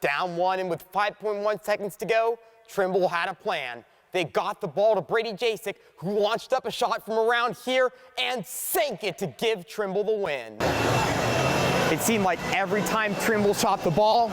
Down one, and with 5.1 seconds to go, Trimble had a plan. They got the ball to Brady Jasek, who launched up a shot from around here and sank it to give Trimble the win. It seemed like every time Trimble shot the ball,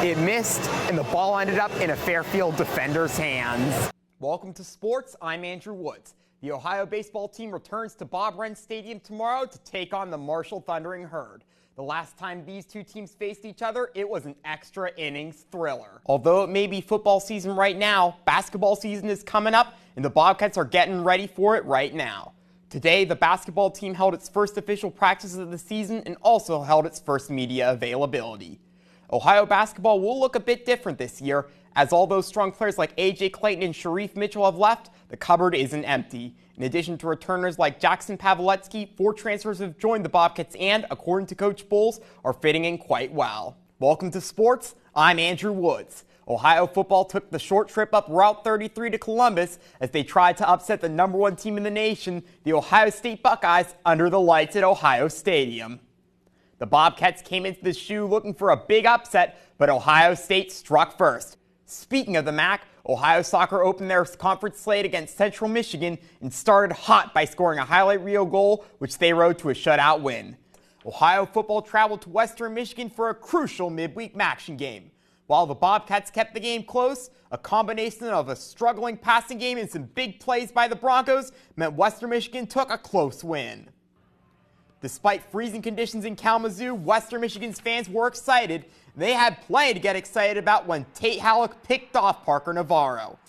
it missed, and the ball ended up in a Fairfield defender's hands. Welcome to sports. I'm Andrew Woods. The Ohio baseball team returns to Bob Wren Stadium tomorrow to take on the Marshall Thundering Herd. The last time these two teams faced each other, it was an extra innings thriller. Although it may be football season right now, basketball season is coming up, and the Bobcats are getting ready for it right now. Today, the basketball team held its first official practices of the season and also held its first media availability. Ohio basketball will look a bit different this year. As all those strong players like A.J. Clayton and Sharif Mitchell have left, the cupboard isn't empty. In addition to returners like Jackson Pavletsky, 4 transfers have joined the Bobcats and, according to Coach Bowles, are fitting in quite well. Welcome to sports. I'm Andrew Woods. Ohio football took the short trip up Route 33 to Columbus as they tried to upset the #1 team in the nation, the Ohio State Buckeyes, under the lights at Ohio Stadium. The Bobcats came into the shoe looking for a big upset, but Ohio State struck first. Speaking of the MAC, Ohio soccer opened their conference slate against Central Michigan and started hot by scoring a highlight reel goal, which they rode to a shutout win. Ohio football traveled to Western Michigan for a crucial midweek action game. While the Bobcats kept the game close, a combination of a struggling passing game and some big plays by the Broncos meant Western Michigan took a close win. Despite freezing conditions in Kalamazoo, Western Michigan's fans were excited. They had plenty to get excited about when Tate Halleck picked off Parker Navarro.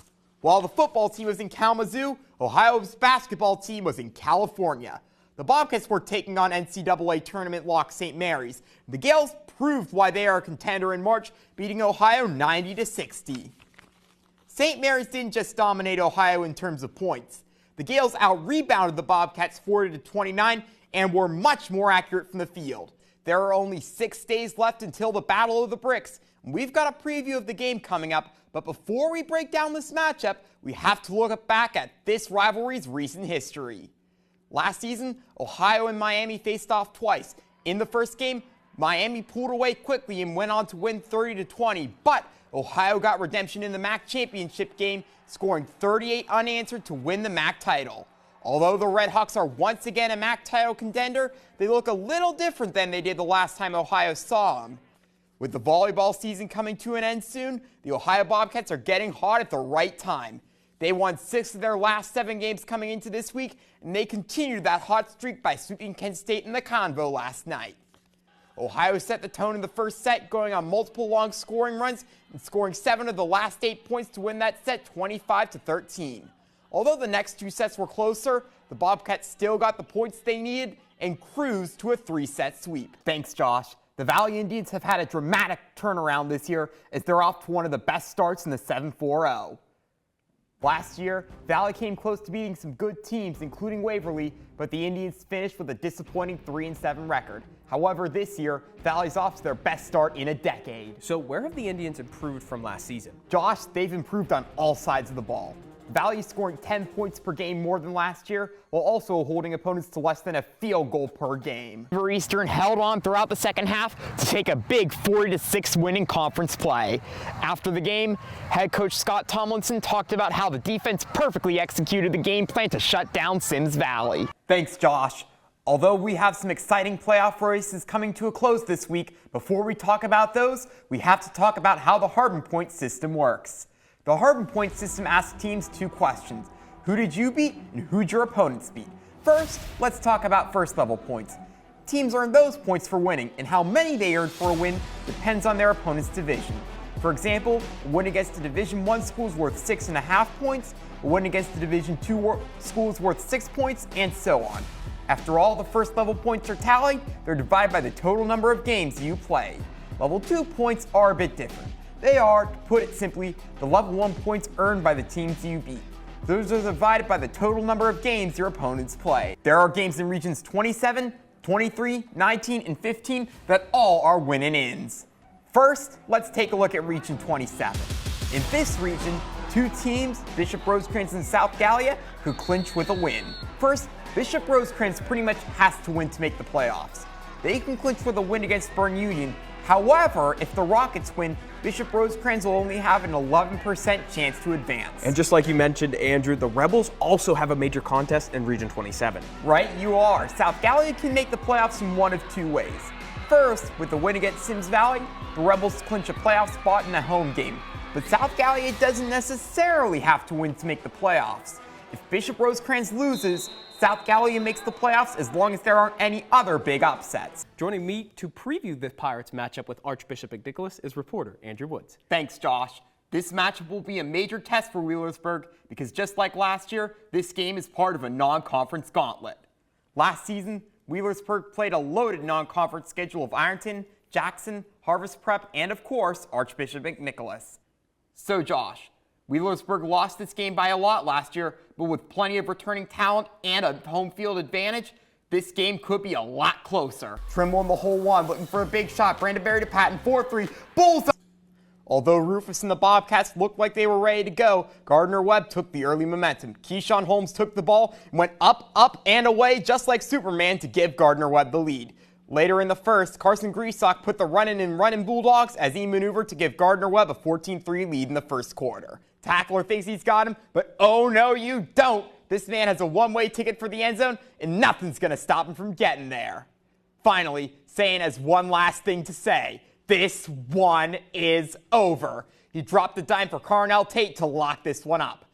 While the football team was in Kalamazoo, Ohio's basketball team was in California. The Bobcats were taking on NCAA tournament lock St. Mary's. The Gales proved why they are a contender in March, beating Ohio 90-60. St. Mary's didn't just dominate Ohio in terms of points. The Gales out-rebounded the Bobcats 40-29 and were much more accurate from the field. There are only 6 days left until the Battle of the Bricks. We've got a preview of the game coming up, but before we break down this matchup, we have to look back at this rivalry's recent history. Last season, Ohio and Miami faced off twice. In the first game, Miami pulled away quickly and went on to win 30-20, but Ohio got redemption in the MAC championship game, scoring 38 unanswered to win the MAC title. Although the Redhawks are once again a MAC title contender, they look a little different than they did the last time Ohio saw them. With the volleyball season coming to an end soon, the Ohio Bobcats are getting hot at the right time. They won 6 of their last 7 games coming into this week, and they continued that hot streak by sweeping Kent State in the Convo last night. Ohio set the tone in the first set, going on multiple long scoring runs and scoring 7 of the last 8 points to win that set 25-13. Although the next 2 sets were closer, the Bobcats still got the points they needed and cruised to a 3-set sweep. Thanks, Josh. The Valley Indians have had a dramatic turnaround this year as they're off to one of the best starts in the 7-4-0. Last year, Valley came close to beating some good teams, including Waverly, but the Indians finished with a disappointing 3-7 record. However, this year, Valley's off to their best start in a decade. So where have the Indians improved from last season? Josh, they've improved on all sides of the ball. Valley scoring 10 points per game more than last year, while also holding opponents to less than a field goal per game. Eastern held on throughout the second half to take a big 40-6 win in conference play. After the game, head coach Scott Tomlinson talked about how the defense perfectly executed the game plan to shut down Sims Valley. Thanks, Josh. Although we have some exciting playoff races coming to a close this week, before we talk about those, we have to talk about how the Harbin Point system works. The Harbin Point system asks teams 2 questions. Who did you beat and who'd your opponents beat? First, let's talk about first level points. Teams earn those points for winning, and how many they earn for a win depends on their opponent's division. For example, a win against a Division I school is worth 6.5 points, a win against a Division II school is worth 6 points, and so on. After all the first level points are tallied, they're divided by the total number of games you played. Level 2 points are a bit different. They are, to put it simply, the level 1 points earned by the teams you beat. Those are divided by the total number of games your opponents play. There are games in regions 27, 23, 19, and 15 that all are win-and-ins. First, let's take a look at region 27. In this region, 2 teams, Bishop Rosecrans and South Gallia, who clinch with a win. First, Bishop Rosecrans pretty much has to win to make the playoffs. They can clinch with a win against Bern Union, However, if the Rockets win, Bishop Rosecrans will only have an 11% chance to advance. And just like you mentioned, Andrew, the Rebels also have a major contest in Region 27. Right, you are. South Galilee can make the playoffs in one of two ways. First, with the win against Sims Valley, the Rebels clinch a playoff spot in a home game. But South Galilee doesn't necessarily have to win to make the playoffs. If Bishop Rosecrans loses, South Galilee makes the playoffs as long as there aren't any other big upsets. Joining me to preview the Pirates matchup with Archbishop McNicholas is reporter Andrew Woods. Thanks, Josh. This matchup will be a major test for Wheelersburg because just like last year, this game is part of a non-conference gauntlet. Last season, Wheelersburg played a loaded non-conference schedule of Ironton, Jackson, Harvest Prep, and of course, Archbishop McNicholas. So Josh, Wheelersburg lost this game by a lot last year, but with plenty of returning talent and a home field advantage, this game could be a lot closer. Trimble in the hole one, looking for a big shot. Brandon Berry to Patton, 4-3, bullseye! Although Rufus and the Bobcats looked like they were ready to go, Gardner-Webb took the early momentum. Keyshawn Holmes took the ball and went up, up, and away just like Superman to give Gardner-Webb the lead. Later in the first, Carson Greasock put the running Bulldogs as he maneuvered to give Gardner-Webb a 14-3 lead in the first quarter. Tackler thinks he's got him, but oh no you don't! This man has a one-way ticket for the end zone, and nothing's gonna stop him from getting there. Finally, Sain has one last thing to say. This one is over. He dropped the dime for Carnell Tate to lock this one up.